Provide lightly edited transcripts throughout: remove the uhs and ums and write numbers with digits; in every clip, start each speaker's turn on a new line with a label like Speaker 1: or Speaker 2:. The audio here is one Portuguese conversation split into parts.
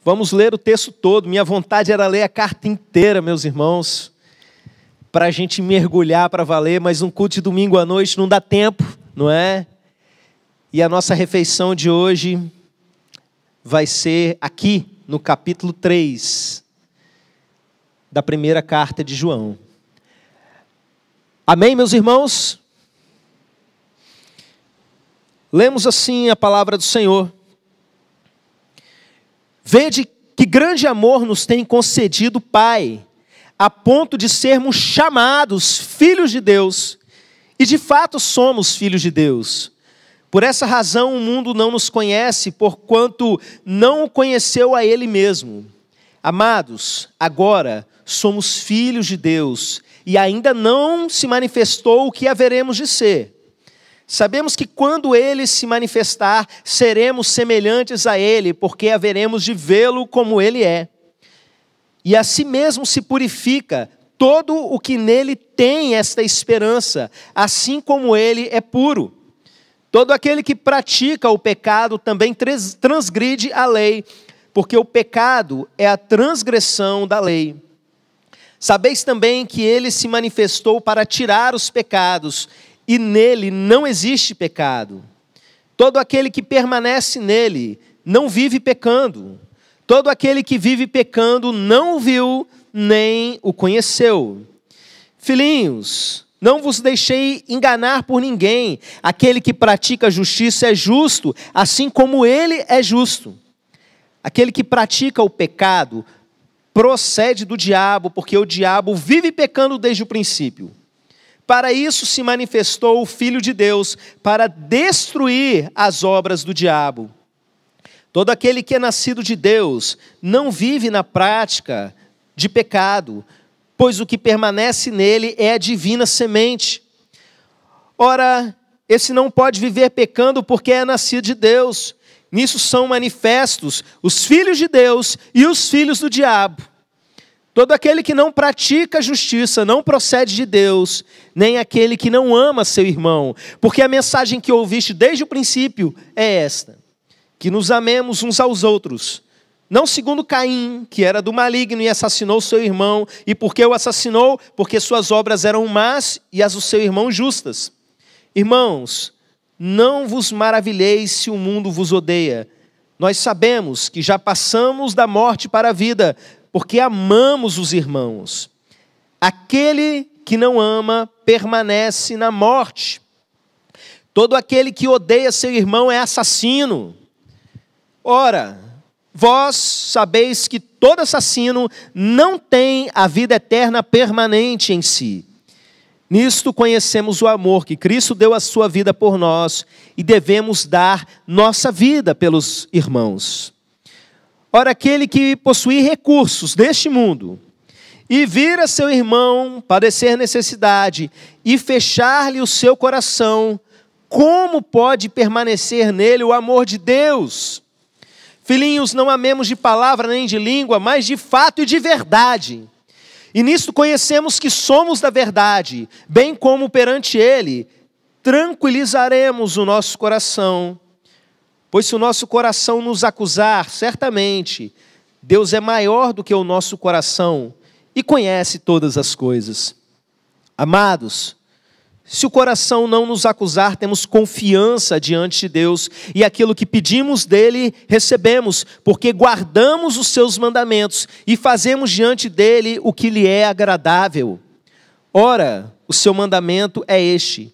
Speaker 1: Vamos ler o texto todo. Minha vontade era ler a carta inteira, meus irmãos, para a gente mergulhar para valer, mas um culto de domingo à noite não dá tempo, não é? E a nossa refeição de hoje vai ser aqui, no capítulo 3 da primeira carta de João. Amém, meus irmãos? Lemos assim a palavra do Senhor. Vede que grande amor nos tem concedido o Pai, a ponto de sermos chamados filhos de Deus, e de fato somos filhos de Deus. Por essa razão o mundo não nos conhece, porquanto não o conheceu a Ele mesmo. Amados, agora somos filhos de Deus, e ainda não se manifestou o que haveremos de ser. Sabemos que quando Ele se manifestar, seremos semelhantes a Ele, porque haveremos de vê-lo como Ele é. E a si mesmo se purifica todo o que nele tem esta esperança, assim como Ele é puro. Todo aquele que pratica o pecado também transgride a lei, porque o pecado é a transgressão da lei. Sabeis também que Ele se manifestou para tirar os pecados, e nele não existe pecado. Todo aquele que permanece nele não vive pecando. Todo aquele que vive pecando não o viu, nem o conheceu. Filhinhos, não vos deixei enganar por ninguém. Aquele que pratica a justiça é justo, assim como ele é justo. Aquele que pratica o pecado procede do diabo, porque o diabo vive pecando desde o princípio. Para isso se manifestou o Filho de Deus, para destruir as obras do diabo. Todo aquele que é nascido de Deus não vive na prática de pecado, pois o que permanece nele é a divina semente. Ora, esse não pode viver pecando porque é nascido de Deus. Nisso são manifestos os filhos de Deus e os filhos do diabo. Todo aquele que não pratica a justiça não procede de Deus, nem aquele que não ama seu irmão. Porque a mensagem que ouviste desde o princípio é esta: que nos amemos uns aos outros. Não segundo Caim, que era do maligno e assassinou seu irmão. E por que o assassinou? Porque suas obras eram más e as do seu irmão justas. Irmãos, não vos maravilheis se o mundo vos odeia. Nós sabemos que já passamos da morte para a vida, porque amamos os irmãos. Aquele que não ama permanece na morte. Todo aquele que odeia seu irmão é assassino. Ora, vós sabeis que todo assassino não tem a vida eterna permanente em si. Nisto conhecemos o amor, que Cristo deu a sua vida por nós, e devemos dar nossa vida pelos irmãos. Ora, aquele que possuir recursos deste mundo, e vir a seu irmão padecer necessidade, e fechar-lhe o seu coração, como pode permanecer nele o amor de Deus? Filhinhos, não amemos de palavra nem de língua, mas de fato e de verdade. E nisto conhecemos que somos da verdade, bem como perante Ele tranquilizaremos o nosso coração. Pois se o nosso coração nos acusar, certamente Deus é maior do que o nosso coração e conhece todas as coisas. Amados, se o coração não nos acusar, temos confiança diante de Deus, e aquilo que pedimos dele, recebemos, porque guardamos os seus mandamentos e fazemos diante dele o que lhe é agradável. Ora, o seu mandamento é este: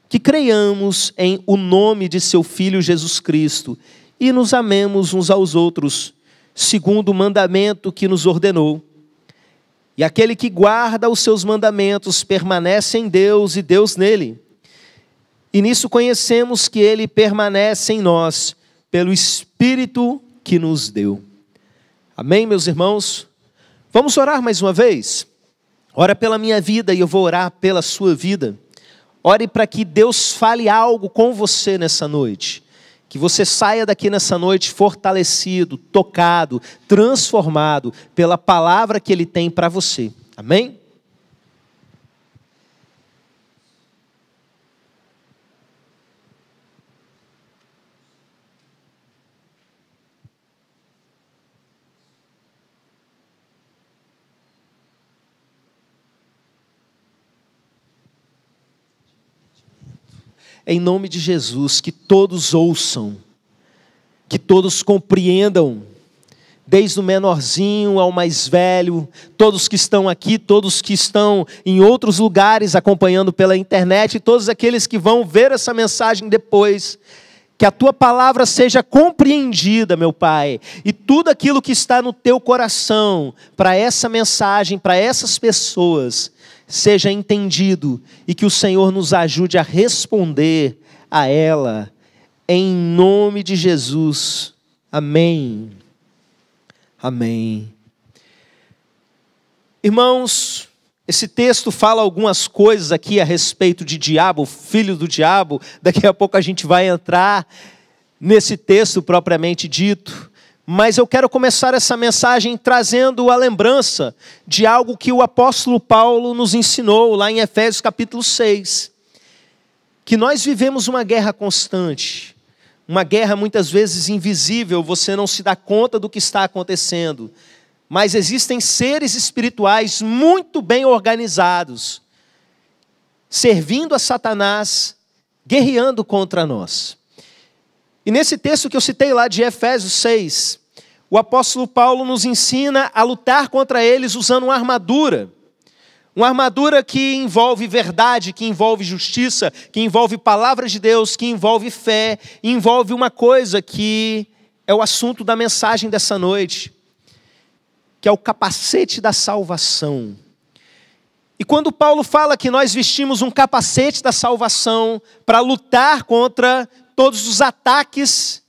Speaker 1: que creiamos em o nome de seu Filho Jesus Cristo e nos amemos uns aos outros, segundo o mandamento que nos ordenou. E aquele que guarda os seus mandamentos permanece em Deus e Deus nele. E nisso conhecemos que ele permanece em nós, pelo Espírito que nos deu. Amém, meus irmãos? Vamos orar mais uma vez? Ora pela minha vida e eu vou orar pela sua vida. Ore para que Deus fale algo com você nessa noite. Que você saia daqui nessa noite fortalecido, tocado, transformado pela palavra que Ele tem para você. Amém? Em nome de Jesus, que todos ouçam, que todos compreendam, desde o menorzinho ao mais velho, todos que estão aqui, todos que estão em outros lugares acompanhando pela internet, e todos aqueles que vão ver essa mensagem depois, que a tua palavra seja compreendida, meu Pai, e tudo aquilo que está no teu coração, para essa mensagem, para essas pessoas, seja entendido, e que o Senhor nos ajude a responder a ela, em nome de Jesus, amém. Amém. Irmãos, esse texto fala algumas coisas aqui a respeito de diabo, filho do diabo. Daqui a pouco a gente vai entrar nesse texto propriamente dito. Mas eu quero começar essa mensagem trazendo a lembrança de algo que o apóstolo Paulo nos ensinou lá em Efésios capítulo 6. Que nós vivemos uma guerra constante. Uma guerra muitas vezes invisível, você não se dá conta do que está acontecendo. Mas existem seres espirituais muito bem organizados, servindo a Satanás, guerreando contra nós. E nesse texto que eu citei lá de Efésios 6, o apóstolo Paulo nos ensina a lutar contra eles usando uma armadura. Uma armadura que envolve verdade, que envolve justiça, que envolve palavras de Deus, que envolve fé, e envolve uma coisa que é o assunto da mensagem dessa noite, que é o capacete da salvação. E quando Paulo fala que nós vestimos um capacete da salvação para lutar contra todos os ataques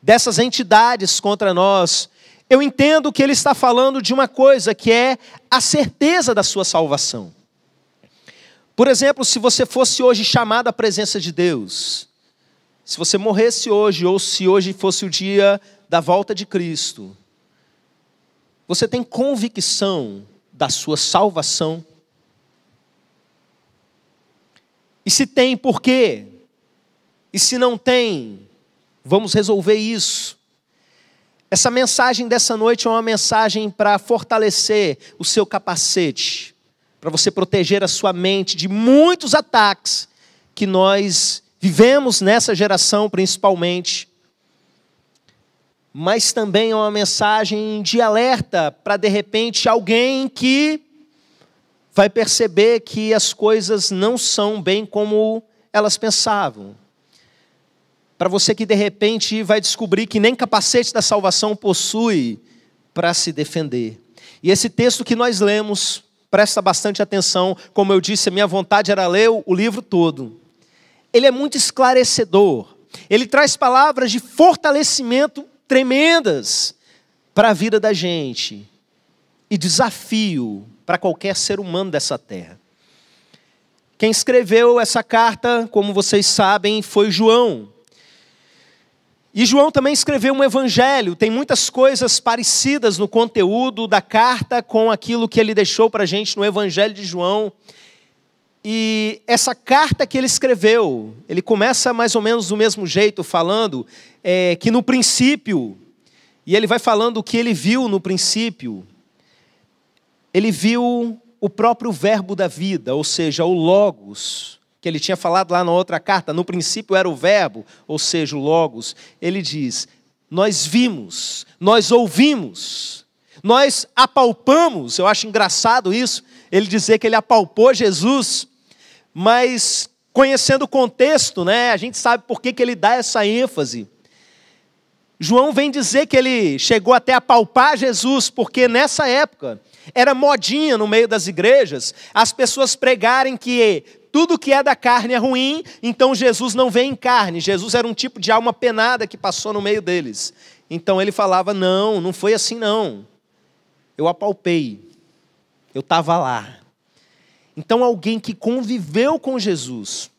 Speaker 1: dessas entidades contra nós, eu entendo que ele está falando de uma coisa que é a certeza da sua salvação. Por exemplo, se você fosse hoje chamado à presença de Deus, se você morresse hoje, ou se hoje fosse o dia da volta de Cristo, você tem convicção da sua salvação? E se tem, por quê? E se não tem, vamos resolver isso. Essa mensagem dessa noite é uma mensagem para fortalecer o seu capacete, para você proteger a sua mente de muitos ataques que nós vivemos nessa geração principalmente. Mas também é uma mensagem de alerta para, de repente, alguém que vai perceber que as coisas não são bem como elas pensavam. Para você que de repente vai descobrir que nem capacete da salvação possui para se defender. E esse texto que nós lemos, presta bastante atenção, como eu disse, a minha vontade era ler o livro todo. Ele é muito esclarecedor, ele traz palavras de fortalecimento tremendas para a vida da gente e desafio para qualquer ser humano dessa terra. Quem escreveu essa carta, como vocês sabem, foi João. E João também escreveu um evangelho, tem muitas coisas parecidas no conteúdo da carta com aquilo que ele deixou para a gente no evangelho de João. E essa carta que ele escreveu, ele começa mais ou menos do mesmo jeito, falando que no princípio, e ele vai falando o que ele viu no princípio, ele viu o próprio verbo da vida, ou seja, o Logos, que ele tinha falado lá na outra carta, no princípio era o verbo, ou seja, o Logos. Ele diz, nós vimos, nós ouvimos, nós apalpamos. Eu acho engraçado isso, ele dizer que ele apalpou Jesus, mas conhecendo o contexto, né, a gente sabe por que ele dá essa ênfase. João vem dizer que ele chegou até a apalpar Jesus, porque nessa época era modinha no meio das igrejas as pessoas pregarem que tudo que é da carne é ruim, então Jesus não vem em carne. Jesus era um tipo de alma penada que passou no meio deles. Então ele falava, não foi assim não. Eu apalpei, eu estava lá. Então alguém que conviveu com Jesus,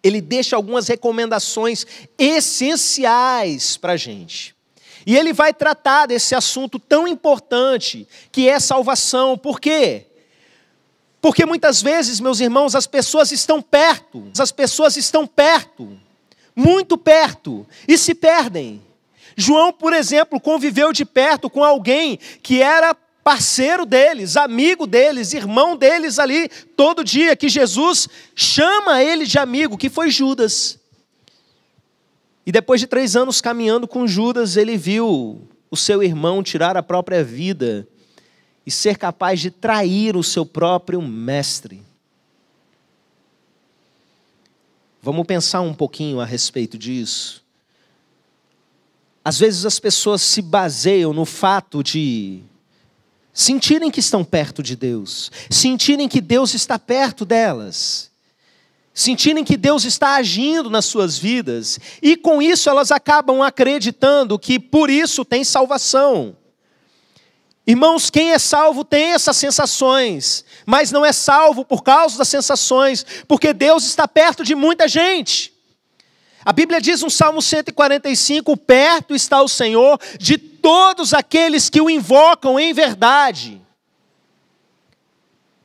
Speaker 1: ele deixa algumas recomendações essenciais para a gente. E ele vai tratar desse assunto tão importante, que é salvação. Por quê? Porque muitas vezes, meus irmãos, as pessoas estão perto, muito perto, e se perdem. João, por exemplo, conviveu de perto com alguém que era parceiro deles, amigo deles, irmão deles ali, todo dia, que Jesus chama ele de amigo, que foi Judas. E depois de 3 anos caminhando com Judas, ele viu o seu irmão tirar a própria vida e ser capaz de trair o seu próprio mestre. Vamos pensar um pouquinho a respeito disso. Às vezes as pessoas se baseiam no fato de sentirem que estão perto de Deus, sentirem que Deus está perto delas, sentirem que Deus está agindo nas suas vidas, e com isso elas acabam acreditando que por isso tem salvação. Irmãos, quem é salvo tem essas sensações, mas não é salvo por causa das sensações, porque Deus está perto de muita gente. A Bíblia diz no Salmo 145, perto está o Senhor de todos aqueles que o invocam em verdade.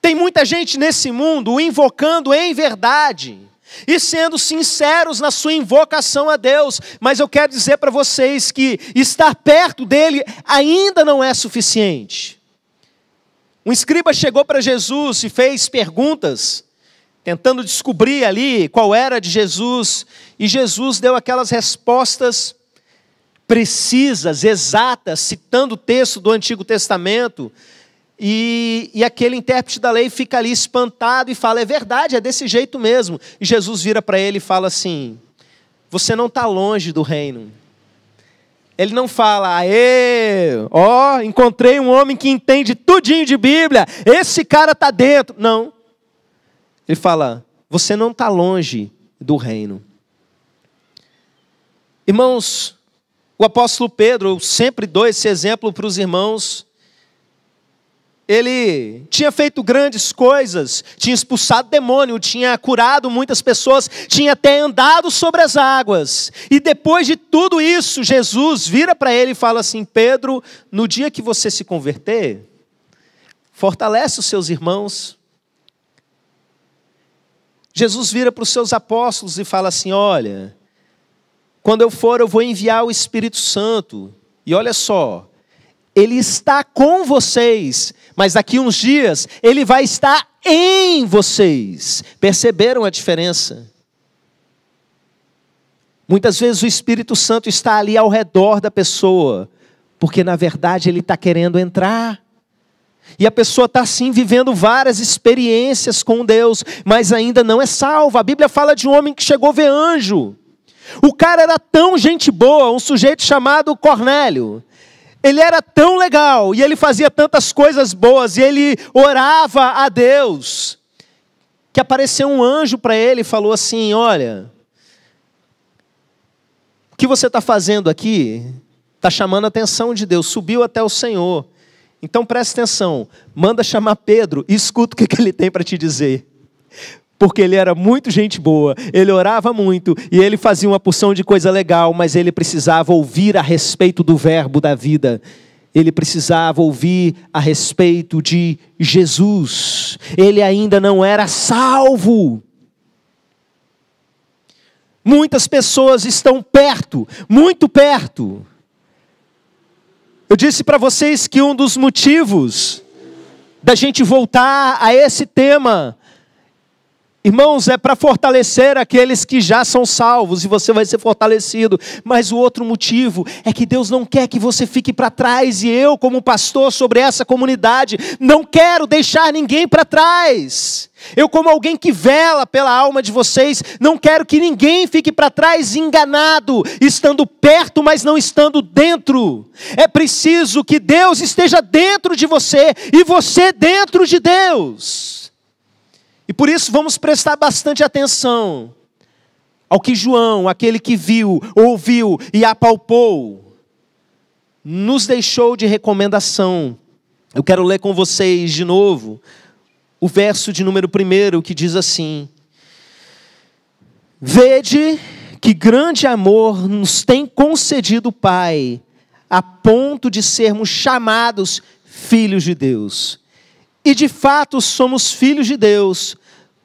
Speaker 1: Tem muita gente nesse mundo o invocando em verdade e sendo sinceros na sua invocação a Deus, mas eu quero dizer para vocês que estar perto dele ainda não é suficiente. Um escriba chegou para Jesus e fez perguntas, tentando descobrir ali qual era de Jesus, e Jesus deu aquelas respostas precisas, exatas, citando o texto do Antigo Testamento, e aquele intérprete da lei fica ali espantado e fala, é verdade, é desse jeito mesmo. E Jesus vira para ele e fala assim, você não está longe do reino. Ele não fala, encontrei um homem que entende tudinho de Bíblia, esse cara está dentro. Não. Ele fala, você não está longe do reino. Irmãos, o apóstolo Pedro, eu sempre dou esse exemplo para os irmãos, ele tinha feito grandes coisas, tinha expulsado demônio, tinha curado muitas pessoas, tinha até andado sobre as águas. E depois de tudo isso, Jesus vira para ele e fala assim, Pedro, no dia que você se converter, fortalece os seus irmãos. Jesus vira para os seus apóstolos e fala assim, olha, quando eu for eu vou enviar o Espírito Santo. E olha só, ele está com vocês, mas daqui uns dias ele vai estar em vocês. Perceberam a diferença? Muitas vezes o Espírito Santo está ali ao redor da pessoa, porque na verdade ele está querendo entrar. E a pessoa está assim vivendo várias experiências com Deus, mas ainda não é salva. A Bíblia fala de um homem que chegou a ver anjo. O cara era tão gente boa, um sujeito chamado Cornélio. Ele era tão legal, e ele fazia tantas coisas boas, e ele orava a Deus, que apareceu um anjo para ele e falou assim, olha, o que você está fazendo aqui está chamando a atenção de Deus, subiu até o Senhor. Então preste atenção, manda chamar Pedro e escuta o que ele tem para te dizer. Porque ele era muito gente boa, ele orava muito e ele fazia uma porção de coisa legal, mas ele precisava ouvir a respeito do verbo da vida. Ele precisava ouvir a respeito de Jesus. Ele ainda não era salvo. Muitas pessoas estão perto, muito perto. Eu disse para vocês que um dos motivos da gente voltar a esse tema, irmãos, é para fortalecer aqueles que já são salvos, e você vai ser fortalecido. Mas o outro motivo é que Deus não quer que você fique para trás, e eu, como pastor sobre essa comunidade, não quero deixar ninguém para trás. Eu, como alguém que vela pela alma de vocês, não quero que ninguém fique para trás enganado, estando perto, mas não estando dentro. É preciso que Deus esteja dentro de você, e você dentro de Deus. E por isso vamos prestar bastante atenção ao que João, aquele que viu, ouviu e apalpou, nos deixou de recomendação. Eu quero ler com vocês de novo o verso de número 1, que diz assim: Vede que grande amor nos tem concedido o Pai, a ponto de sermos chamados filhos de Deus. E de fato somos filhos de Deus.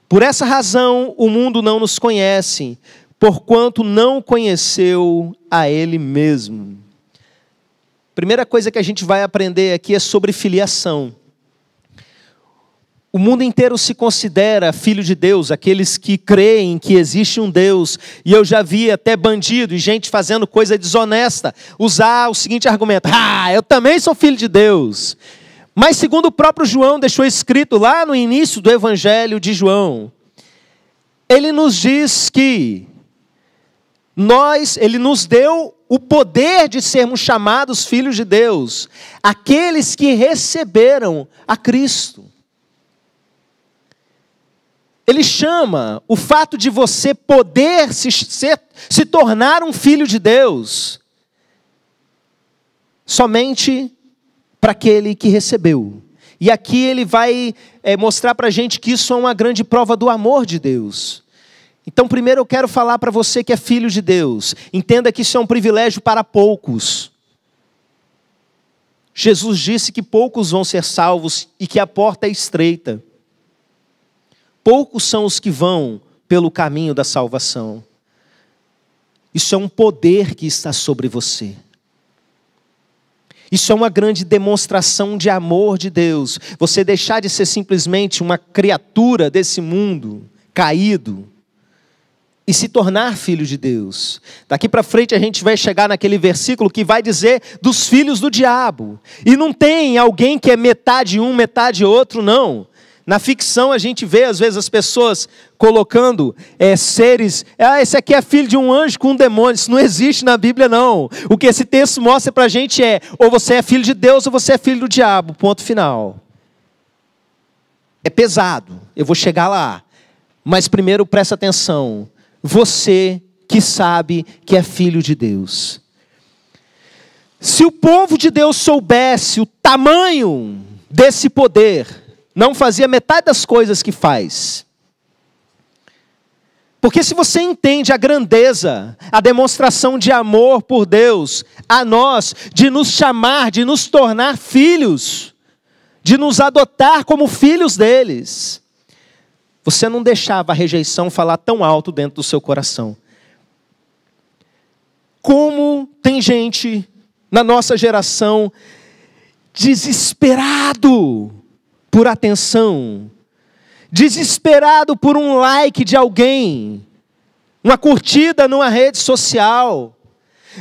Speaker 1: Por essa razão o mundo não nos conhece, porquanto não conheceu a Ele mesmo. Primeira coisa que a gente vai aprender aqui é sobre filiação. O mundo inteiro se considera filho de Deus, aqueles que creem que existe um Deus. E eu já vi até bandido e gente fazendo coisa desonesta usar o seguinte argumento: eu também sou filho de Deus. Mas segundo o próprio João deixou escrito lá no início do Evangelho de João, ele nos diz que ele nos deu o poder de sermos chamados filhos de Deus, aqueles que receberam a Cristo. Ele chama o fato de você poder se tornar um filho de Deus somente para aquele que recebeu. E aqui ele vai mostrar para a gente que isso é uma grande prova do amor de Deus. Então, primeiro eu quero falar para você que é filho de Deus. Entenda que isso é um privilégio para poucos. Jesus disse que poucos vão ser salvos e que a porta é estreita. Poucos são os que vão pelo caminho da salvação. Isso é um poder que está sobre você. Isso é uma grande demonstração de amor de Deus. Você deixar de ser simplesmente uma criatura desse mundo caído e se tornar filho de Deus. Daqui para frente a gente vai chegar naquele versículo que vai dizer dos filhos do diabo. E não tem alguém que é metade um, metade outro, não. Na ficção a gente vê às vezes as pessoas colocando seres, esse aqui é filho de um anjo com um demônio. Isso não existe na Bíblia não. O que esse texto mostra para a gente é, ou você é filho de Deus ou você é filho do diabo, ponto final. É pesado, eu vou chegar lá. Mas primeiro presta atenção, você que sabe que é filho de Deus. Se o povo de Deus soubesse o tamanho desse poder, não fazia metade das coisas que faz. Porque se você entende a grandeza, a demonstração de amor por Deus a nós, de nos chamar, de nos tornar filhos, de nos adotar como filhos deles, você não deixava a rejeição falar tão alto dentro do seu coração. Como tem gente na nossa geração desesperado por atenção, desesperado por um like de alguém, uma curtida numa rede social,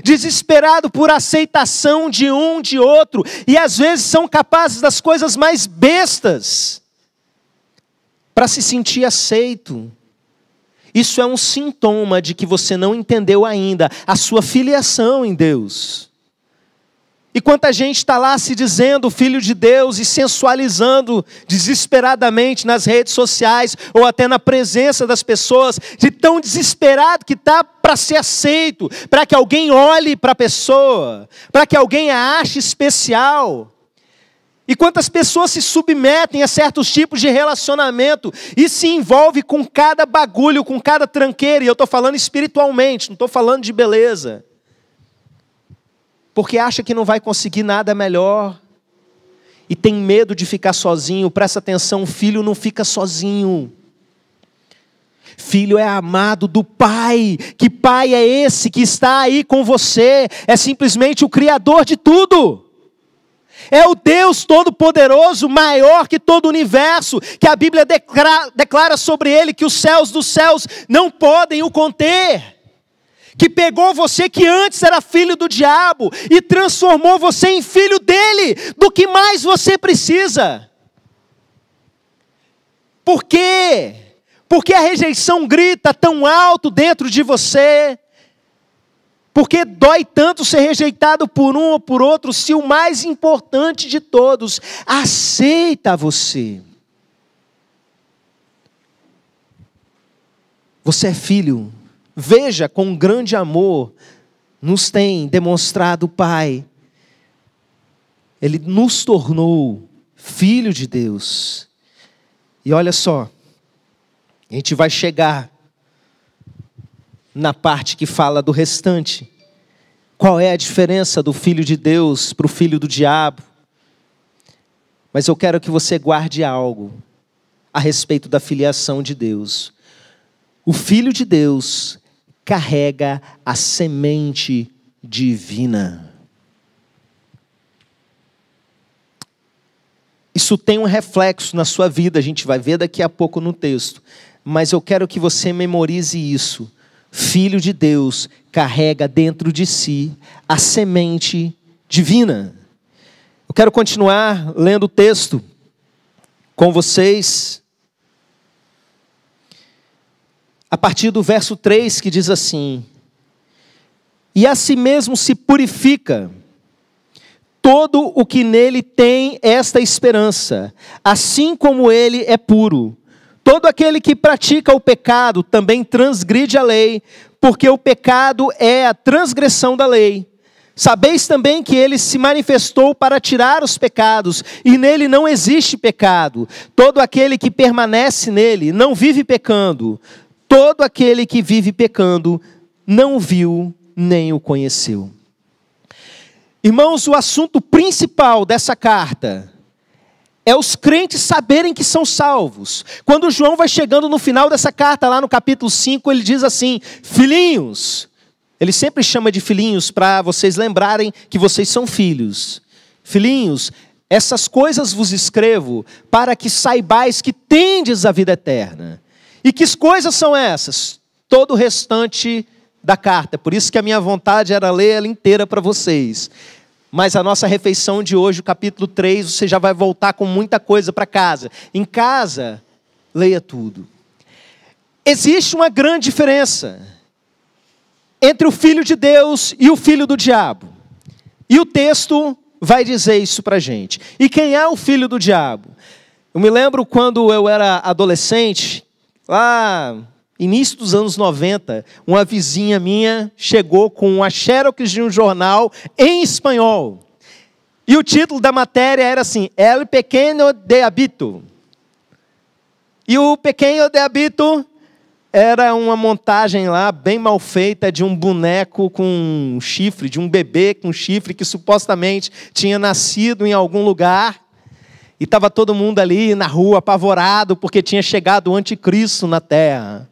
Speaker 1: desesperado por aceitação de um, de outro, e às vezes são capazes das coisas mais bestas para se sentir aceito. Isso é um sintoma de que você não entendeu ainda a sua filiação em Deus. E quanta gente está lá se dizendo filho de Deus e sensualizando desesperadamente nas redes sociais ou até na presença das pessoas, de tão desesperado que está para ser aceito, para que alguém olhe para a pessoa, para que alguém a ache especial. E quantas pessoas se submetem a certos tipos de relacionamento e se envolvem com cada bagulho, com cada tranqueira, e eu estou falando espiritualmente, não estou falando de beleza. Porque acha que não vai conseguir nada melhor e tem medo de ficar sozinho. Presta atenção, filho não fica sozinho. Filho é amado do Pai. Que Pai é esse que está aí com você? É simplesmente o Criador de tudo. É o Deus Todo-Poderoso, maior que todo o universo, que a Bíblia declara sobre Ele que os céus dos céus não podem o conter. Que pegou você que antes era filho do diabo e transformou você em filho dele. Do que mais você precisa? Por quê? Porque a rejeição grita tão alto dentro de você? Porque dói tanto ser rejeitado por um ou por outro, se o mais importante de todos aceita você? Você é filho. Veja com grande amor nos tem demonstrado o Pai. Ele nos tornou filho de Deus. E olha só, a gente vai chegar na parte que fala do restante. Qual é a diferença do filho de Deus para o filho do diabo? Mas eu quero que você guarde algo a respeito da filiação de Deus. O filho de Deus carrega a semente divina. Isso tem um reflexo na sua vida, a gente vai ver daqui a pouco no texto. Mas eu quero que você memorize isso. Filho de Deus carrega dentro de si a semente divina. Eu quero continuar lendo o texto com vocês. A partir do verso 3, que diz assim: e a si mesmo se purifica todo o que nele tem esta esperança, assim como ele é puro. Todo aquele que pratica o pecado também transgride a lei, porque o pecado é a transgressão da lei. Sabeis também que ele se manifestou para tirar os pecados, e nele não existe pecado. Todo aquele que permanece nele não vive pecando. Todo aquele que vive pecando não o viu nem o conheceu. Irmãos, o assunto principal dessa carta é os crentes saberem que são salvos. Quando João vai chegando no final dessa carta, lá no capítulo 5, ele diz assim: filhinhos. Ele sempre chama de filhinhos para vocês lembrarem que vocês são filhos. Filhinhos, essas coisas vos escrevo para que saibais que tendes a vida eterna. E que coisas são essas? Todo o restante da carta. Por isso que a minha vontade era ler ela inteira para vocês. Mas a nossa refeição de hoje, o capítulo 3, você já vai voltar com muita coisa para casa. Em casa, leia tudo. Existe uma grande diferença entre o filho de Deus e o filho do diabo. E o texto vai dizer isso para a gente. E quem é o filho do diabo? Eu me lembro quando eu era adolescente, lá início dos anos 90, uma vizinha minha chegou com uma xerox de um jornal em espanhol. E o título da matéria era assim: El Pequeno Diabito. E o Pequeno Diabito era uma montagem lá, bem mal feita, de um boneco com um chifre, de um bebê com chifre, que supostamente tinha nascido em algum lugar. E estava todo mundo ali na rua, apavorado, porque tinha chegado o anticristo na terra.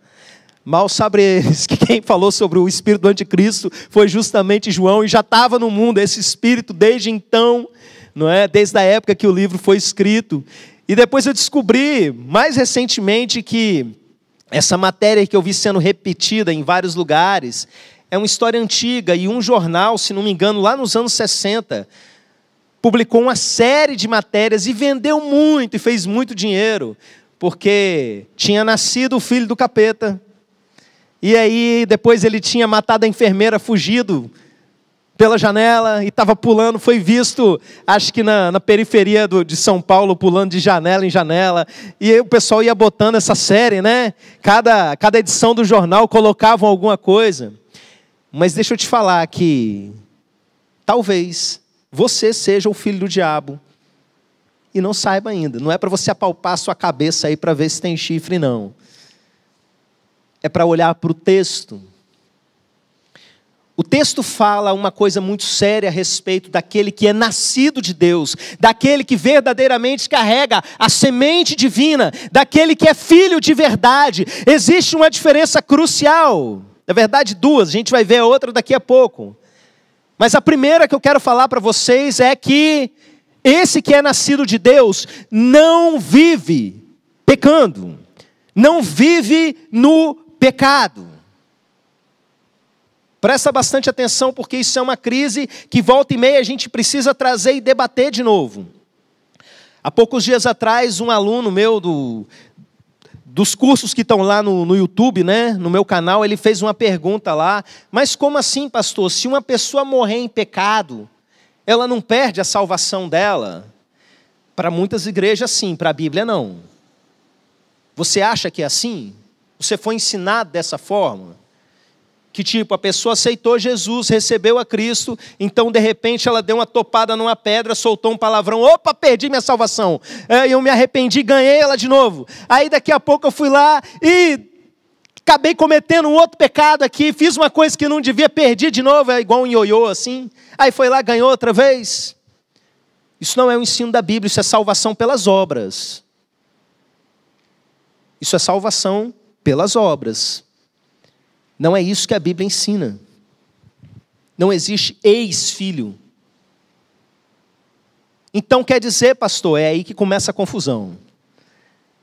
Speaker 1: Mal sabem eles que quem falou sobre o espírito do anticristo foi justamente João, e já estava no mundo esse espírito desde então, não é? Desde a época que o livro foi escrito. E depois eu descobri, mais recentemente, que essa matéria que eu vi sendo repetida em vários lugares é uma história antiga, e um jornal, se não me engano, lá nos anos 60, publicou uma série de matérias e vendeu muito e fez muito dinheiro, porque tinha nascido o filho do capeta. E aí, depois ele tinha matado a enfermeira, fugido pela janela e estava pulando, foi visto, acho que na periferia de São Paulo, pulando de janela em janela. E aí o pessoal ia botando essa série, né? Cada edição do jornal colocavam alguma coisa. Mas deixa eu te falar que talvez você seja o filho do diabo e não saiba ainda. Não é para você apalpar a sua cabeça aí para ver se tem chifre, não. É para olhar para o texto. O texto fala uma coisa muito séria a respeito daquele que é nascido de Deus, daquele que verdadeiramente carrega a semente divina, daquele que é filho de verdade. Existe uma diferença crucial, na verdade duas, a gente vai ver a outra daqui a pouco. Mas a primeira que eu quero falar para vocês é que esse que é nascido de Deus não vive pecando, não vive no pecado. Presta bastante atenção, porque isso é uma crise que volta e meia a gente precisa trazer e debater de novo. Há poucos dias atrás, um aluno meu dos cursos que estão lá no YouTube, né, no meu canal, ele fez uma pergunta lá: mas como assim, pastor? Se uma pessoa morrer em pecado, ela não perde a salvação dela? Para muitas igrejas sim, para a Bíblia não. Você acha que é assim? Você foi ensinado dessa forma? Que tipo, a pessoa aceitou Jesus, recebeu a Cristo, então de repente ela deu uma topada numa pedra, soltou um palavrão: opa, perdi minha salvação. Eu me arrependi, ganhei ela de novo. Aí daqui a pouco eu fui lá e acabei cometendo um outro pecado aqui, fiz uma coisa que não devia, perdi de novo, é igual um ioiô assim. Aí foi lá, ganhou outra vez. Isso não é o ensino da Bíblia, isso é salvação pelas obras. Isso é salvação pelas obras. Não é isso que a Bíblia ensina. Não existe ex-filho. Então quer dizer, pastor, é aí que começa a confusão.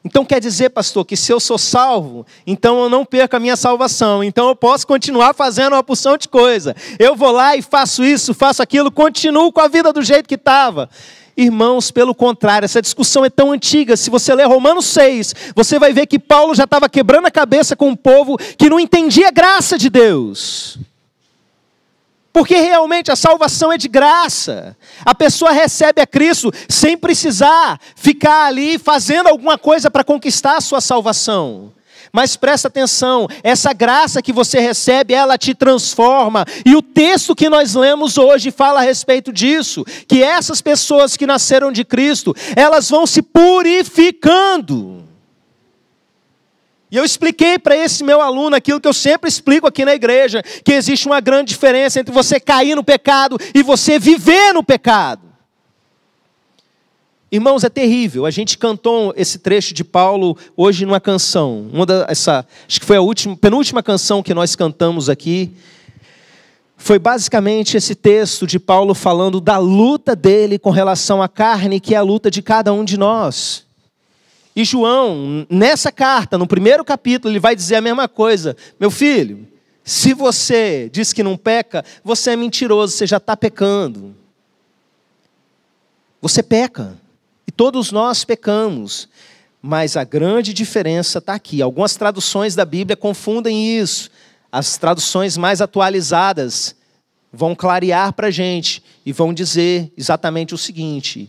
Speaker 1: Então quer dizer, pastor, que se eu sou salvo, então eu não perco a minha salvação. Então eu posso continuar fazendo uma porção de coisa. Eu vou lá e faço isso, faço aquilo, continuo com a vida do jeito que estava. Irmãos, pelo contrário, essa discussão é tão antiga. Se você ler Romanos 6, você vai ver que Paulo já estava quebrando a cabeça com um povo que não entendia a graça de Deus. Porque realmente a salvação é de graça. A pessoa recebe a Cristo sem precisar ficar ali fazendo alguma coisa para conquistar a sua salvação. Mas presta atenção, essa graça que você recebe, ela te transforma. E o texto que nós lemos hoje fala a respeito disso. Que essas pessoas que nasceram de Cristo, elas vão se purificando. E eu expliquei para esse meu aluno aquilo que eu sempre explico aqui na igreja, que existe uma grande diferença entre você cair no pecado e você viver no pecado. Irmãos, é terrível. A gente cantou esse trecho de Paulo hoje numa canção. Acho que foi a penúltima canção que nós cantamos aqui. Foi basicamente esse texto de Paulo falando da luta dele com relação à carne, que é a luta de cada um de nós. E João, nessa carta, no primeiro capítulo, ele vai dizer a mesma coisa. Meu filho, se você diz que não peca, você é mentiroso, você já está pecando. Você peca. E todos nós pecamos. Mas a grande diferença está aqui. Algumas traduções da Bíblia confundem isso. As traduções mais atualizadas vão clarear para a gente e vão dizer exatamente o seguinte: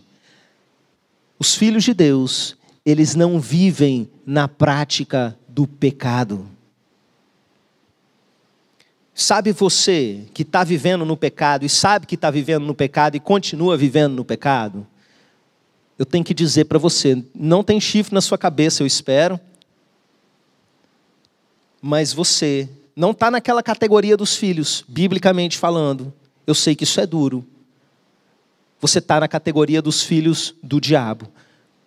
Speaker 1: os filhos de Deus, eles não vivem na prática do pecado. Sabe você que está vivendo no pecado e sabe que está vivendo no pecado e continua vivendo no pecado? Eu tenho que dizer para você, não tem chifre na sua cabeça, eu espero. Mas você não está naquela categoria dos filhos, biblicamente falando. Eu sei que isso é duro. Você está na categoria dos filhos do diabo.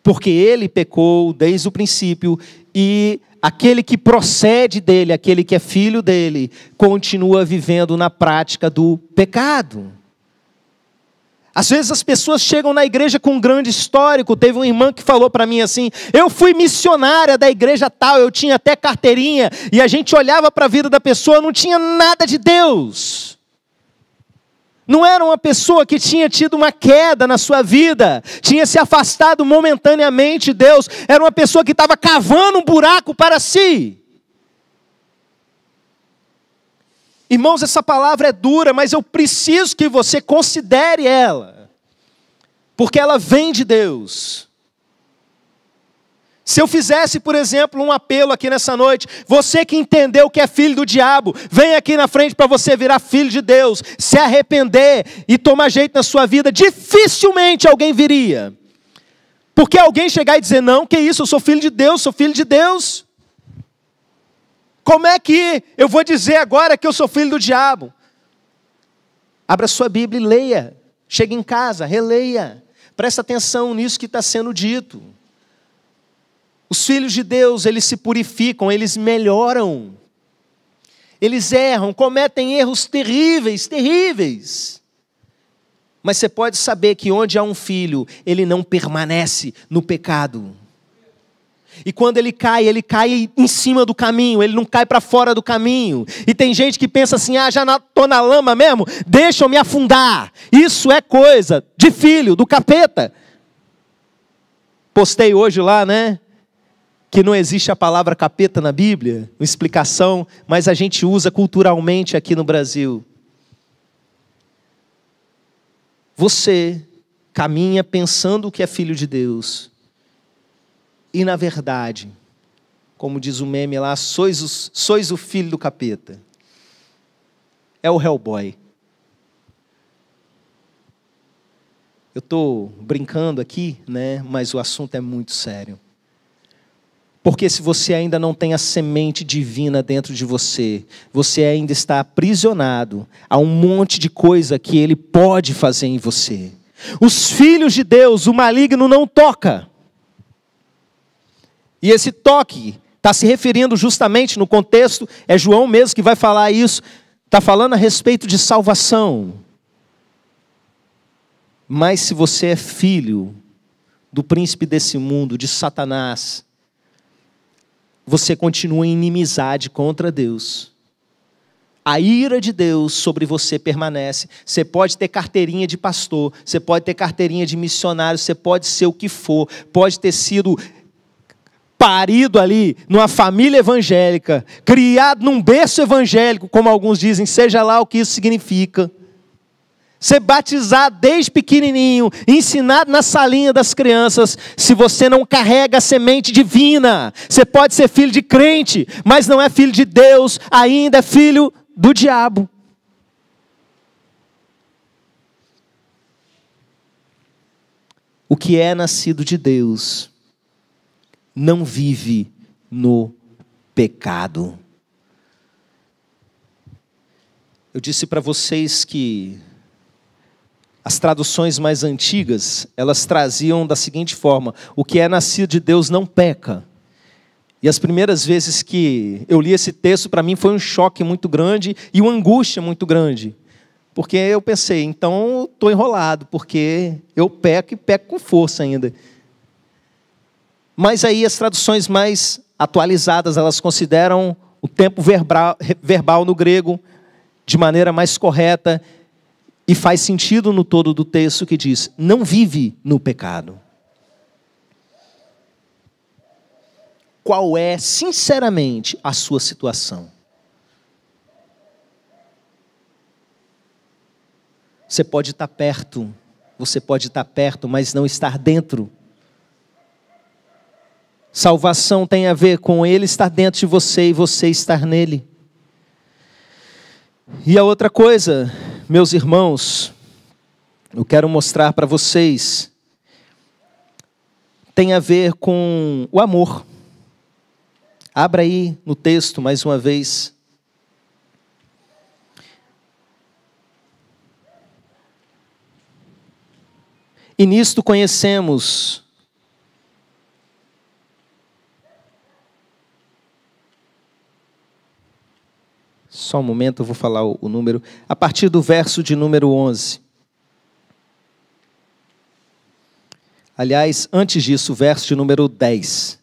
Speaker 1: Porque ele pecou desde o princípio e aquele que procede dele, aquele que é filho dele, continua vivendo na prática do pecado. Às vezes as pessoas chegam na igreja com um grande histórico. Teve uma irmã que falou para mim assim: eu fui missionária da igreja tal, eu tinha até carteirinha, e a gente olhava para a vida da pessoa, não tinha nada de Deus. Não era uma pessoa que tinha tido uma queda na sua vida, tinha se afastado momentaneamente de Deus, era uma pessoa que estava cavando um buraco para si. Irmãos, essa palavra é dura, mas eu preciso que você considere ela, porque ela vem de Deus. Se eu fizesse, por exemplo, um apelo aqui nessa noite, você que entendeu que é filho do diabo, vem aqui na frente para você virar filho de Deus, se arrepender e tomar jeito na sua vida, dificilmente alguém viria. Porque alguém chegar e dizer: não, que isso, eu sou filho de Deus, sou filho de Deus. Como é que eu vou dizer agora que eu sou filho do diabo? Abra sua Bíblia e leia. Chega em casa, releia. Presta atenção nisso que está sendo dito. Os filhos de Deus, eles se purificam, eles melhoram. Eles erram, cometem erros terríveis, terríveis. Mas você pode saber que onde há um filho, ele não permanece no pecado. E quando ele cai em cima do caminho, ele não cai para fora do caminho. E tem gente que pensa assim: já estou na lama mesmo, deixa eu me afundar. Isso é coisa de filho, do capeta. Postei hoje lá, né? Que não existe a palavra capeta na Bíblia, uma explicação, mas a gente usa culturalmente aqui no Brasil. Você caminha pensando que é filho de Deus. E na verdade, como diz o meme lá, sois o filho do capeta. É o Hellboy. Eu estou brincando aqui, né? Mas o assunto é muito sério. Porque se você ainda não tem a semente divina dentro de você, você ainda está aprisionado a um monte de coisa que ele pode fazer em você. Os filhos de Deus, o maligno não toca. E esse toque está se referindo justamente no contexto, é João mesmo que vai falar isso, está falando a respeito de salvação. Mas se você é filho do príncipe desse mundo, de Satanás, você continua em inimizade contra Deus. A ira de Deus sobre você permanece. Você pode ter carteirinha de pastor, você pode ter carteirinha de missionário, você pode ser o que for, pode ter sido parido ali numa família evangélica, criado num berço evangélico, como alguns dizem, seja lá o que isso significa. Ser batizado desde pequenininho, ensinado na salinha das crianças. Se você não carrega a semente divina, você pode ser filho de crente, mas não é filho de Deus, ainda é filho do diabo. O que é nascido de Deus não vive no pecado. Eu disse para vocês que as traduções mais antigas, elas traziam da seguinte forma: o que é nascido de Deus não peca. E as primeiras vezes que eu li esse texto, para mim foi um choque muito grande e uma angústia muito grande. Porque eu pensei, então estou enrolado, porque eu peco e peco com força ainda. Mas aí as traduções mais atualizadas, elas consideram o tempo verbal no grego de maneira mais correta. E faz sentido no todo do texto que diz, não vive no pecado. Qual é, sinceramente, a sua situação? Você pode estar perto, mas não estar dentro. Salvação tem a ver com Ele estar dentro de você e você estar nele. E a outra coisa, meus irmãos, eu quero mostrar para vocês, tem a ver com o amor. Abra aí no texto mais uma vez. E nisto conhecemos só um momento, eu vou falar o número, a partir do verso de número 11. Aliás, antes disso, o verso de número 10.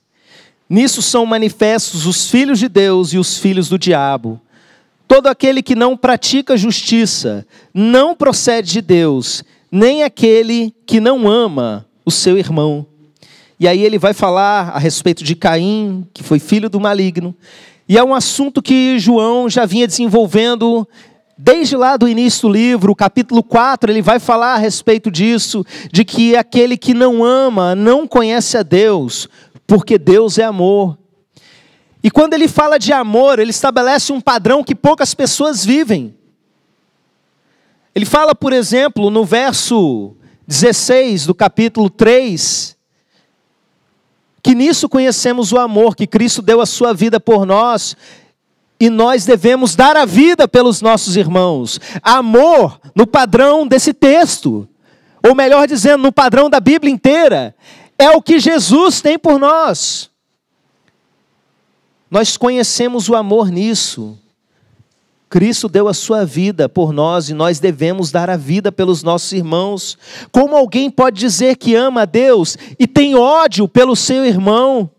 Speaker 1: Nisso são manifestos os filhos de Deus e os filhos do diabo. Todo aquele que não pratica justiça não procede de Deus, nem aquele que não ama o seu irmão. E aí ele vai falar a respeito de Caim, que foi filho do maligno. E é um assunto que João já vinha desenvolvendo desde lá do início do livro. O capítulo 4, ele vai falar a respeito disso, de que aquele que não ama não conhece a Deus, porque Deus é amor. E quando ele fala de amor, ele estabelece um padrão que poucas pessoas vivem. Ele fala, por exemplo, no verso 16 do capítulo 3, que nisso conhecemos o amor, que Cristo deu a sua vida por nós, e nós devemos dar a vida pelos nossos irmãos. Amor no padrão desse texto, ou melhor dizendo, no padrão da Bíblia inteira, é o que Jesus tem por nós. Nós conhecemos o amor nisso. Cristo deu a sua vida por nós e nós devemos dar a vida pelos nossos irmãos. Como alguém pode dizer que ama a Deus e tem ódio pelo seu irmão?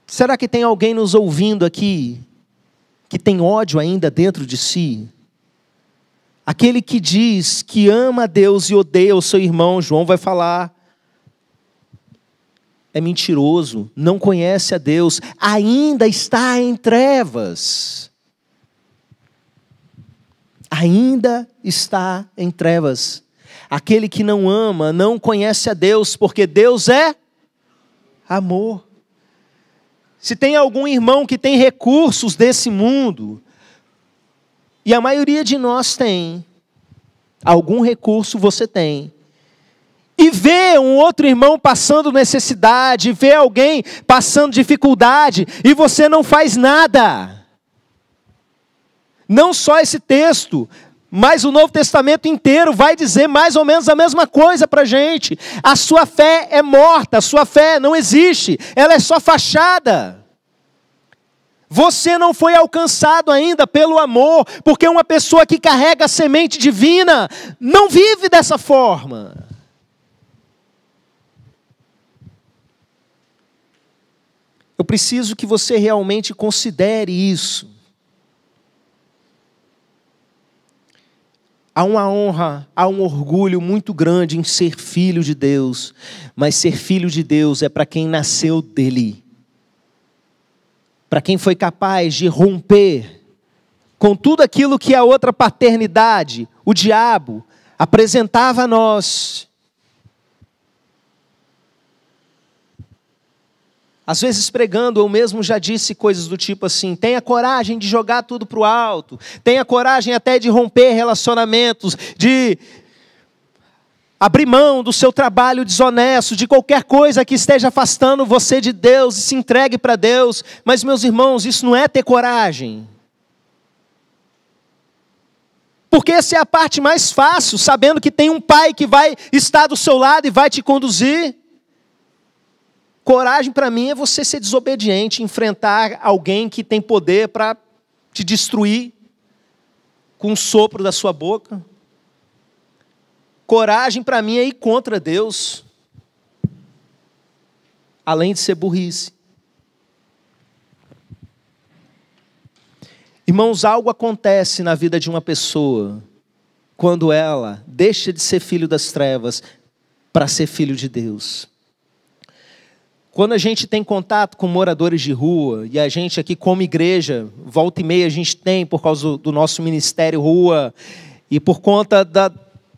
Speaker 1: Será que tem alguém nos ouvindo aqui que tem ódio ainda dentro de si? Aquele que diz que ama a Deus e odeia o seu irmão, João vai falar, é mentiroso, não conhece a Deus, ainda está em trevas. Ainda está em trevas. Aquele que não ama não conhece a Deus, porque Deus é amor. Se tem algum irmão que tem recursos desse mundo, e a maioria de nós tem, algum recurso você tem, e vê um outro irmão passando necessidade, vê alguém passando dificuldade, e você não faz nada. Não só esse texto, mas o Novo Testamento inteiro vai dizer mais ou menos a mesma coisa para a gente. A sua fé é morta, a sua fé não existe, ela é só fachada. Você não foi alcançado ainda pelo amor, porque uma pessoa que carrega a semente divina não vive dessa forma. Eu preciso que você realmente considere isso. Há uma honra, há um orgulho muito grande em ser filho de Deus, mas ser filho de Deus é para quem nasceu dele. Para quem foi capaz de romper com tudo aquilo que a outra paternidade, o diabo, apresentava a nós. Às vezes pregando, eu mesmo já disse coisas do tipo assim: tenha coragem de jogar tudo para o alto, tenha coragem até de romper relacionamentos, de abrir mão do seu trabalho desonesto, de qualquer coisa que esteja afastando você de Deus e se entregue para Deus. Mas, meus irmãos, isso não é ter coragem. Porque essa é a parte mais fácil, sabendo que tem um pai que vai estar do seu lado e vai te conduzir. Coragem para mim é você ser desobediente, enfrentar alguém que tem poder para te destruir com um sopro da sua boca. Coragem para mim é ir contra Deus, além de ser burrice. Irmãos, algo acontece na vida de uma pessoa quando ela deixa de ser filho das trevas para ser filho de Deus. Quando a gente tem contato com moradores de rua, e a gente aqui como igreja, volta e meia a gente tem por causa do nosso ministério rua, e por conta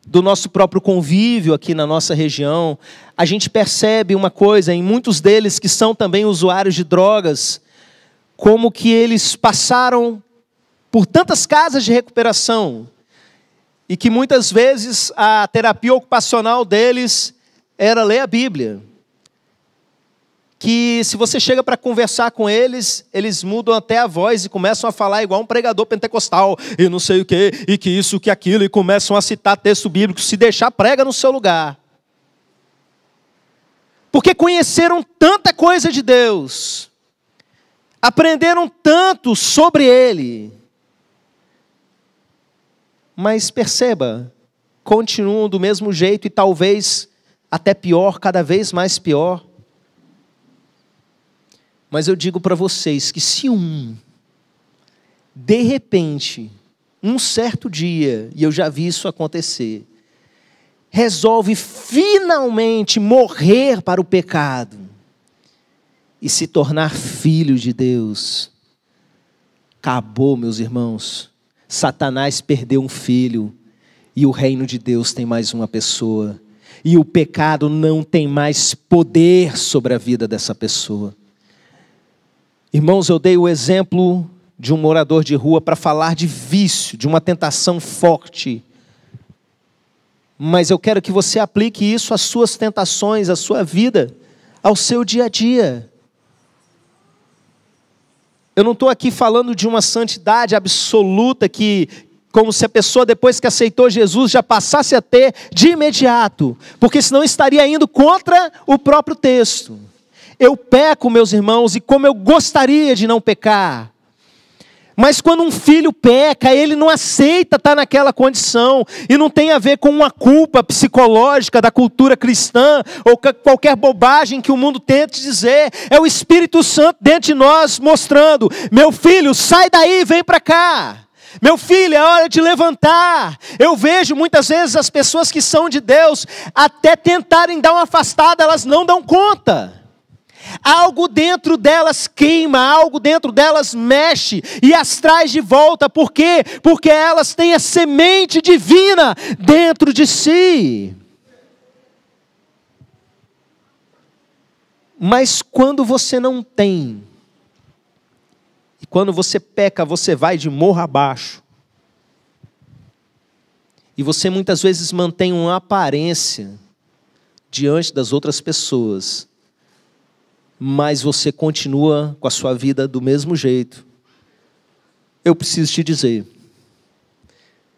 Speaker 1: do nosso próprio convívio aqui na nossa região, a gente percebe uma coisa, em muitos deles que são também usuários de drogas, como que eles passaram por tantas casas de recuperação, e que muitas vezes a terapia ocupacional deles era ler a Bíblia. Que se você chega para conversar com eles, eles mudam até a voz e começam a falar igual um pregador pentecostal, e não sei o que, e que isso, que aquilo, e começam a citar texto bíblico, se deixar prega no seu lugar. Porque conheceram tanta coisa de Deus, aprenderam tanto sobre Ele, mas perceba, continuam do mesmo jeito e talvez até pior, cada vez mais pior. Mas eu digo para vocês que se de repente, um certo dia, e eu já vi isso acontecer, resolve finalmente morrer para o pecado e se tornar filho de Deus, acabou, meus irmãos. Satanás perdeu um filho e o reino de Deus tem mais uma pessoa. E o pecado não tem mais poder sobre a vida dessa pessoa. Irmãos, eu dei o exemplo de um morador de rua para falar de vício, de uma tentação forte. Mas eu quero que você aplique isso às suas tentações, à sua vida, ao seu dia a dia. Eu não estou aqui falando de uma santidade absoluta que, como se a pessoa depois que aceitou Jesus já passasse a ter de imediato, porque senão estaria indo contra o próprio texto. Eu peco, meus irmãos, e como eu gostaria de não pecar. Mas quando um filho peca, ele não aceita estar naquela condição. E não tem a ver com uma culpa psicológica da cultura cristã, ou qualquer bobagem que o mundo tente dizer. É o Espírito Santo dentro de nós mostrando: meu filho, sai daí, vem para cá. Meu filho, é hora de levantar. Eu vejo muitas vezes as pessoas que são de Deus, até tentarem dar uma afastada, elas não dão conta. Algo dentro delas queima, algo dentro delas mexe e as traz de volta. Por quê? Porque elas têm a semente divina dentro de si. Mas quando você não tem, e quando você peca, você vai de morro abaixo, e você muitas vezes mantém uma aparência diante das outras pessoas, mas você continua com a sua vida do mesmo jeito. Eu preciso te dizer,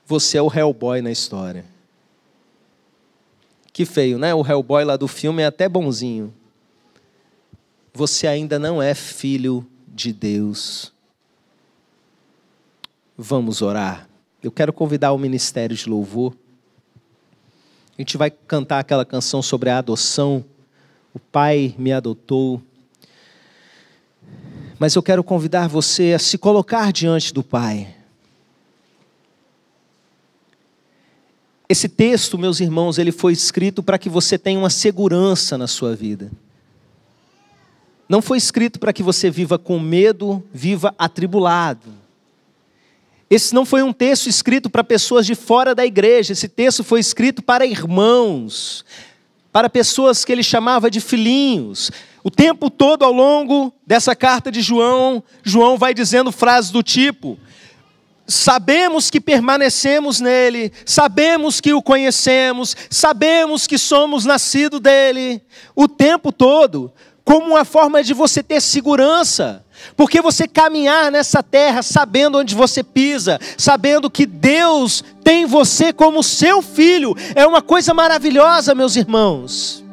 Speaker 1: você é o Hellboy na história. Que feio, né? O Hellboy lá do filme é até bonzinho. Você ainda não é filho de Deus. Vamos orar. Eu quero convidar o Ministério de Louvor. A gente vai cantar aquela canção sobre a adoção. O Pai me adotou. Mas eu quero convidar você a se colocar diante do Pai. Esse texto, meus irmãos, ele foi escrito para que você tenha uma segurança na sua vida. Não foi escrito para que você viva com medo, viva atribulado. Esse não foi um texto escrito para pessoas de fora da igreja. Esse texto foi escrito para irmãos, para pessoas que ele chamava de filhinhos. O tempo todo ao longo dessa carta de João, João vai dizendo frases do tipo: sabemos que permanecemos nele, sabemos que o conhecemos, sabemos que somos nascidos dele. O tempo todo, como uma forma de você ter segurança. Porque você caminhar nessa terra sabendo onde você pisa, sabendo que Deus tem você como seu filho, é uma coisa maravilhosa, meus irmãos.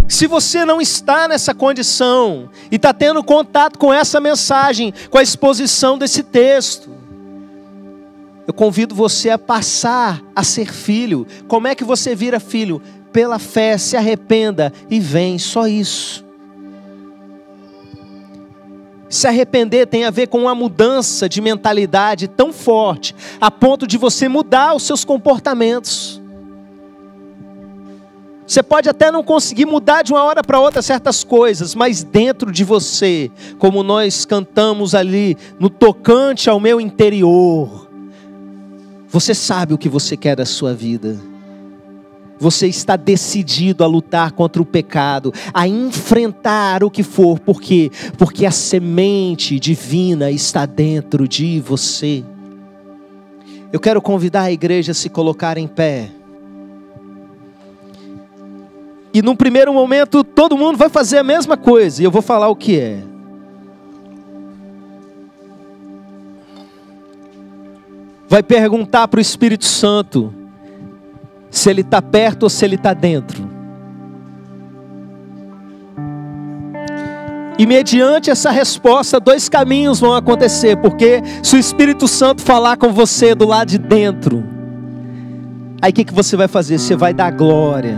Speaker 1: Se você não está nessa condição e está tendo contato com essa mensagem, com a exposição desse texto, eu convido você a passar a ser filho. Como é que você vira filho? Pela fé, se arrependa e vem, só isso. Se arrepender tem a ver com uma mudança de mentalidade tão forte, a ponto de você mudar os seus comportamentos. Você pode até não conseguir mudar de uma hora para outra certas coisas, mas dentro de você, como nós cantamos ali, no tocante ao meu interior, você sabe o que você quer da sua vida. Você está decidido a lutar contra o pecado, a enfrentar o que for. Por quê? Porque a semente divina está dentro de você. Eu quero convidar a igreja a se colocar em pé. E num primeiro momento, todo mundo vai fazer a mesma coisa. E eu vou falar o que é. Vai perguntar para o Espírito Santo se ele está perto ou se ele está dentro. E mediante essa resposta, 2 caminhos vão acontecer. Porque se o Espírito Santo falar com você do lado de dentro, aí o que você vai fazer? Você vai dar glória.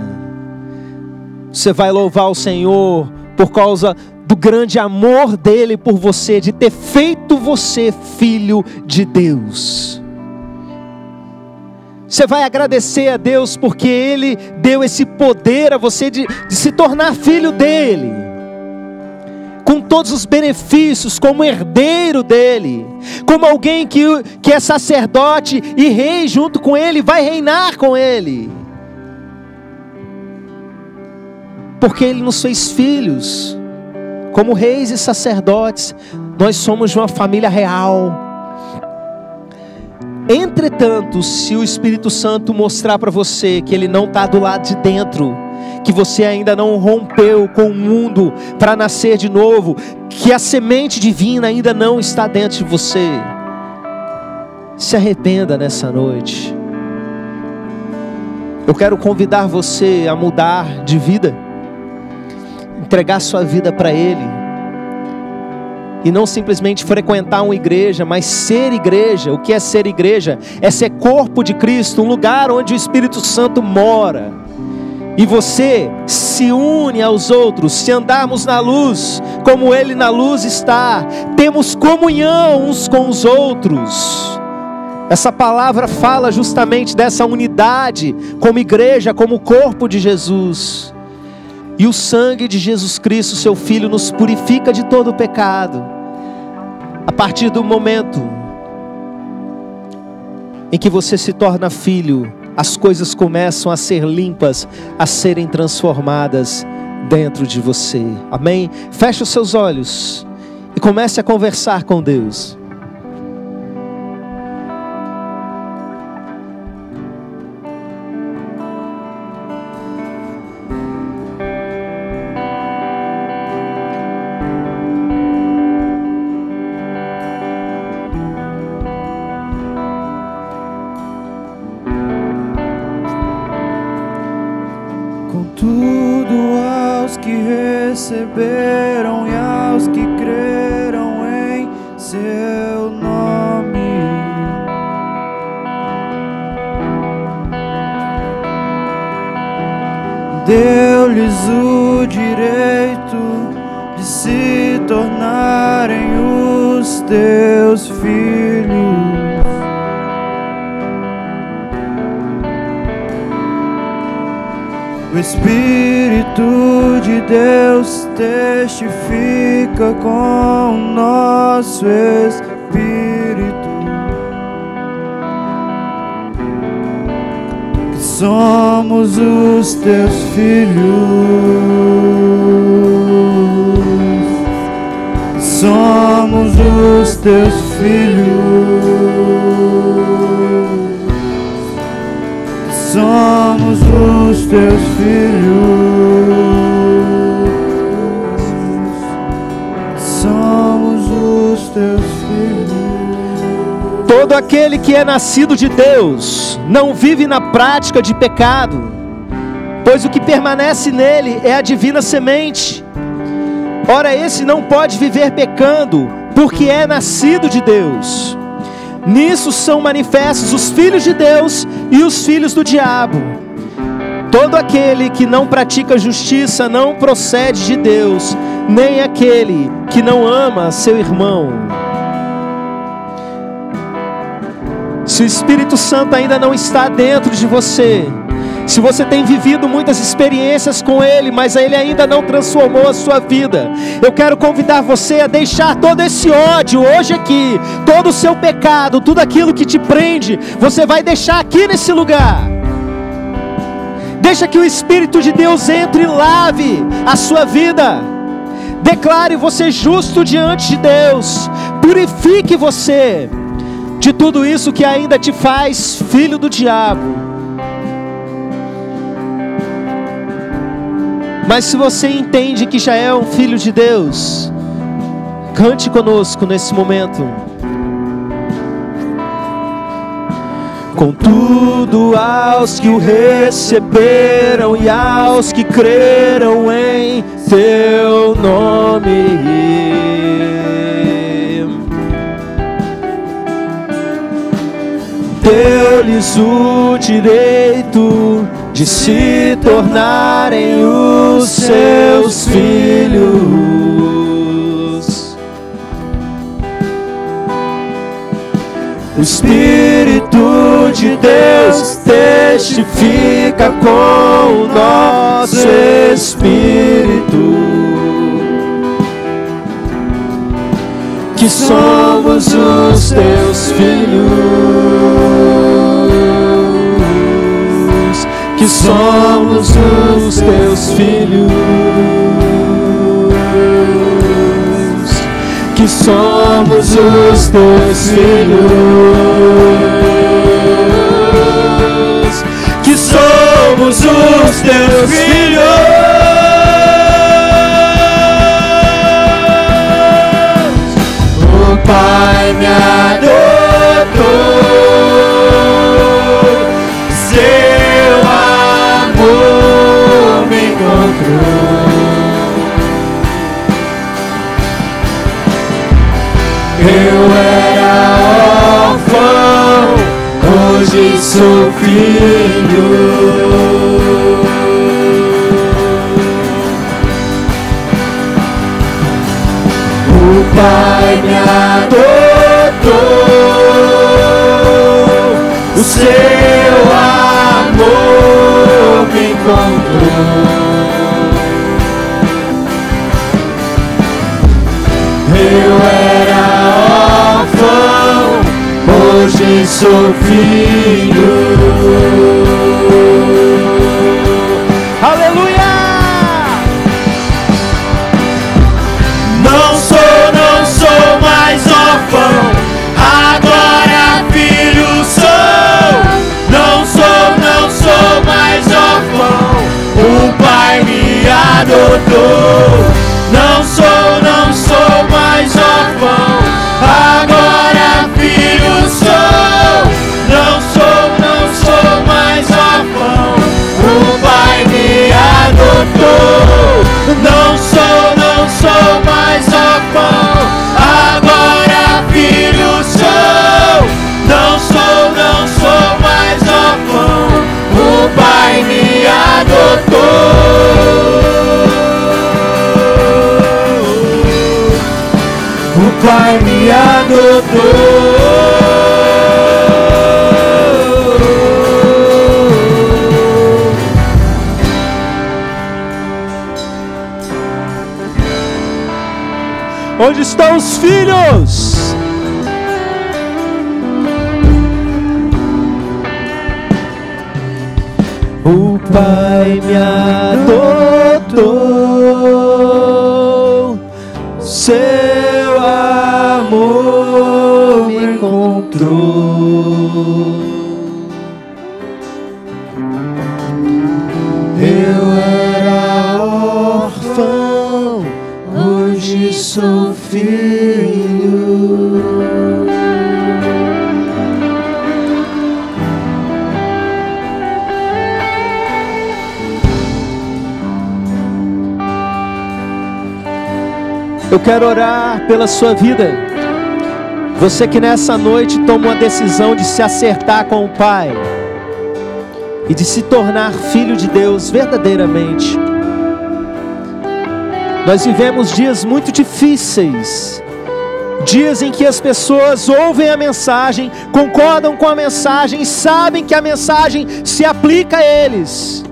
Speaker 1: Você vai louvar o Senhor por causa do grande amor dele por você, de ter feito você filho de Deus. Você vai agradecer a Deus porque ele deu esse poder a você de se tornar filho dele, com todos os benefícios, como herdeiro dele, como alguém que é sacerdote e rei junto com ele, vai reinar com ele. Porque ele nos fez filhos, como reis e sacerdotes. Nós somos de uma família real. Entretanto, se o Espírito Santo mostrar para você que ele não está do lado de dentro, que você ainda não rompeu com o mundo para nascer de novo, que a semente divina ainda não está dentro de você, se arrependa nessa noite. Eu quero convidar você a mudar de vida, entregar sua vida para ele, e não simplesmente frequentar uma igreja, mas ser igreja. O que é ser igreja? É ser corpo de Cristo, um lugar onde o Espírito Santo mora, e você se une aos outros. Se andarmos na luz, como ele na luz está, temos comunhão uns com os outros. Essa palavra fala justamente dessa unidade como igreja, como corpo de Jesus. E o sangue de Jesus Cristo, seu Filho, nos purifica de todo o pecado. A partir do momento em que você se torna filho, as coisas começam a ser limpas, a serem transformadas dentro de você. Amém? Feche os seus olhos e comece a conversar com Deus.
Speaker 2: Receberam e aos que creram em seu nome. deu-lhes o direito de se tornarem os teus filhos. O Espírito de Deus testifica com o nosso espírito que somos os teus filhos. Somos os teus filhos. Somos os teus filhos. Somos os teus filhos.
Speaker 1: Todo aquele que é nascido de Deus não vive na prática de pecado, pois o que permanece nele é a divina semente. Ora, esse não pode viver pecando, porque é nascido de Deus. Nisso são manifestos os filhos de Deus e os filhos do diabo. Todo aquele que não pratica justiça não procede de Deus, nem aquele que não ama seu irmão. Se o Espírito Santo ainda não está dentro de você, se você tem vivido muitas experiências com Ele, mas Ele ainda não transformou a sua vida, eu quero convidar você a deixar todo esse ódio hoje aqui, todo o seu pecado, tudo aquilo que te prende, você vai deixar aqui nesse lugar. Deixa que o Espírito de Deus entre e lave a sua vida. Declare você justo diante de Deus. Purifique você de tudo isso que ainda te faz filho do diabo. Mas se você entende que já é um filho de Deus, cante conosco nesse momento. Contudo, aos que o receberam e aos que creram em teu nome, deu-lhes o direito de se tornarem os seus filhos. O Espírito de Deus testifica com o nosso espírito que somos os teus filhos, que somos os teus filhos, que somos os teus filhos, que somos os teus filhos. O Pai me adotou, seu amor me encontrou. Eu era órfão, hoje sou filho. O Pai me adotou, o seu amor me encontrou. Eu era órfão, hoje sou filho. Aleluia! Não sou mais órfão, agora filho sou. Não sou mais órfão, o Pai me adotou. Não sou mais órfão, agora filho sou. Não sou mais órfão, o Pai me adotou. Não sou mais órfão, agora filho sou. Não sou mais órfão, o Pai me adotou.
Speaker 2: Pai me adotou.
Speaker 1: Onde estão os filhos? O Pai me adotou, seu amor me encontrou. Eu era órfão, hoje sou filho. Eu quero orar pela sua vida. Você que nessa noite toma uma decisão de se acertar com o Pai e de se tornar filho de Deus verdadeiramente. Nós vivemos dias muito difíceis, dias em que as pessoas ouvem a mensagem, concordam com a mensagem, sabem que a mensagem se aplica a eles,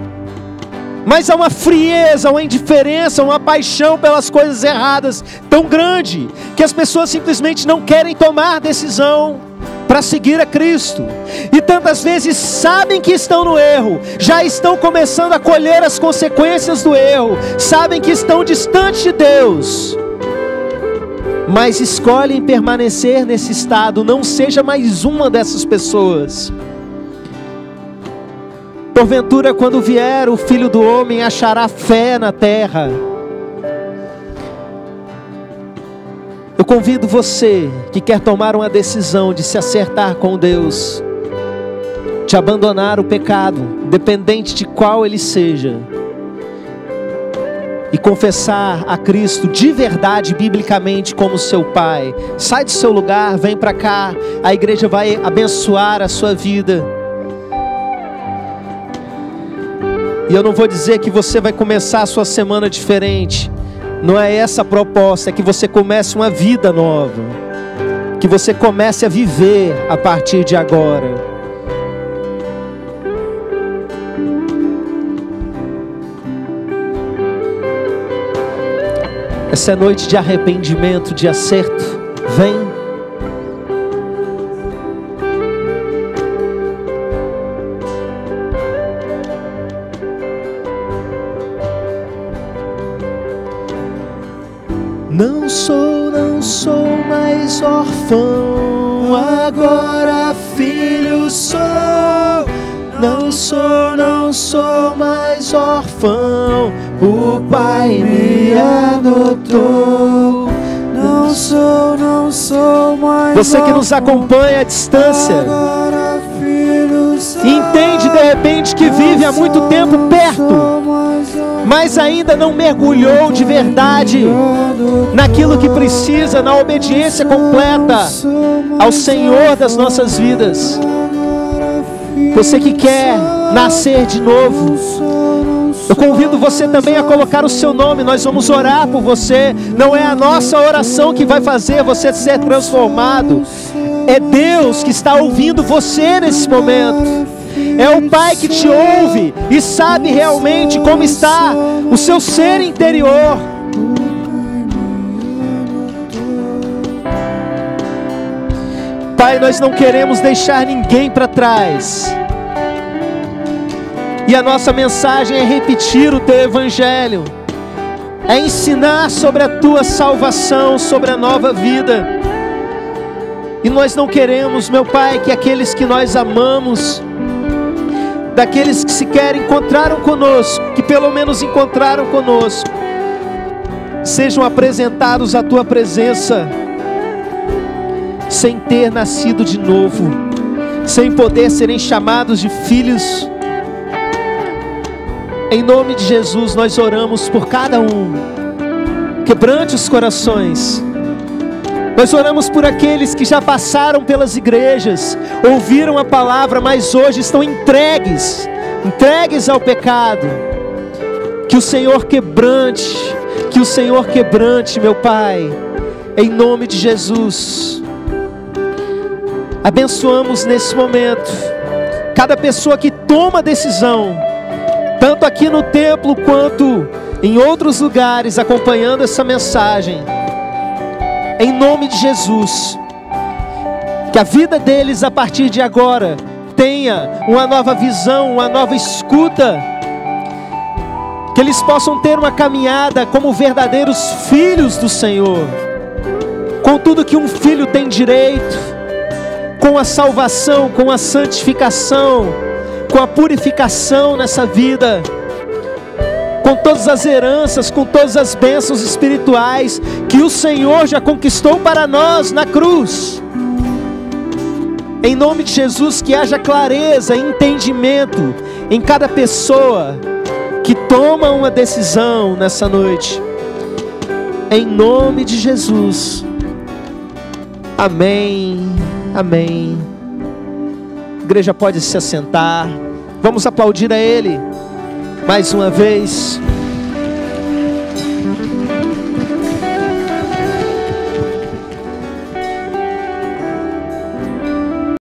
Speaker 1: mas há uma frieza, uma indiferença, uma paixão pelas coisas erradas tão grande, que as pessoas simplesmente não querem tomar decisão para seguir a Cristo, e tantas vezes sabem que estão no erro, já estão começando a colher as consequências do erro, sabem que estão distantes de Deus, mas escolhem permanecer nesse estado. Não seja mais uma dessas pessoas. Porventura, quando vier o Filho do Homem, achará fé na terra? Eu convido você que quer tomar uma decisão de se acertar com Deus, de abandonar o pecado, independente de qual ele seja, e confessar a Cristo de verdade, biblicamente, como seu Pai. Sai do seu lugar, vem para cá, a igreja vai abençoar a sua vida. E eu não vou dizer que você vai começar a sua semana diferente. Não é essa a proposta, é que você comece uma vida nova, que você comece a viver a partir de agora. Essa é noite de arrependimento, de acerto. Vem. Não sou mais órfão, agora filho sou. Não sou mais órfão, o Pai me adotou. Não sou mais. Você que nos acompanha à distância, agora filho sou. E entende de repente que vive há muito tempo perto, mas ainda não mergulhou de verdade naquilo que precisa, na obediência completa ao Senhor das nossas vidas. Você que quer nascer de novo, eu convido você também a colocar o seu nome. Nós vamos orar por você. Não é a nossa oração que vai fazer você ser transformado, é Deus que está ouvindo você nesse momento. É o Pai que te ouve e sabe realmente como está o seu ser interior. Pai, nós não queremos deixar ninguém para trás. E a nossa mensagem é repetir o Teu Evangelho, é ensinar sobre a Tua salvação, sobre a nova vida. E nós não queremos, meu Pai, que aqueles que nós amamos, daqueles que sequer encontraram conosco, que pelo menos encontraram conosco, sejam apresentados à Tua presença sem ter nascido de novo, sem poder serem chamados de filhos. Em nome de Jesus nós oramos por cada um. Quebrante os corações. Nós oramos por aqueles que já passaram pelas igrejas, ouviram a palavra, mas hoje estão entregues ao pecado. Que o Senhor quebrante, meu Pai, Em nome de Jesus. Abençoamos nesse momento cada pessoa que toma decisão, tanto aqui no templo quanto em outros lugares, acompanhando essa mensagem. Em nome de Jesus, que a vida deles a partir de agora tenha uma nova visão, uma nova escuta, que eles possam ter uma caminhada como verdadeiros filhos do Senhor, com tudo que um filho tem direito, com a salvação, com a santificação, com a purificação nessa vida, com todas as heranças, com todas as bênçãos espirituais que o Senhor já conquistou para nós na cruz. Em nome de Jesus, que haja clareza e entendimento em cada pessoa que toma uma decisão nessa noite. Em nome de Jesus. Amém. Amém. A igreja pode se assentar. Vamos aplaudir a Ele mais uma vez.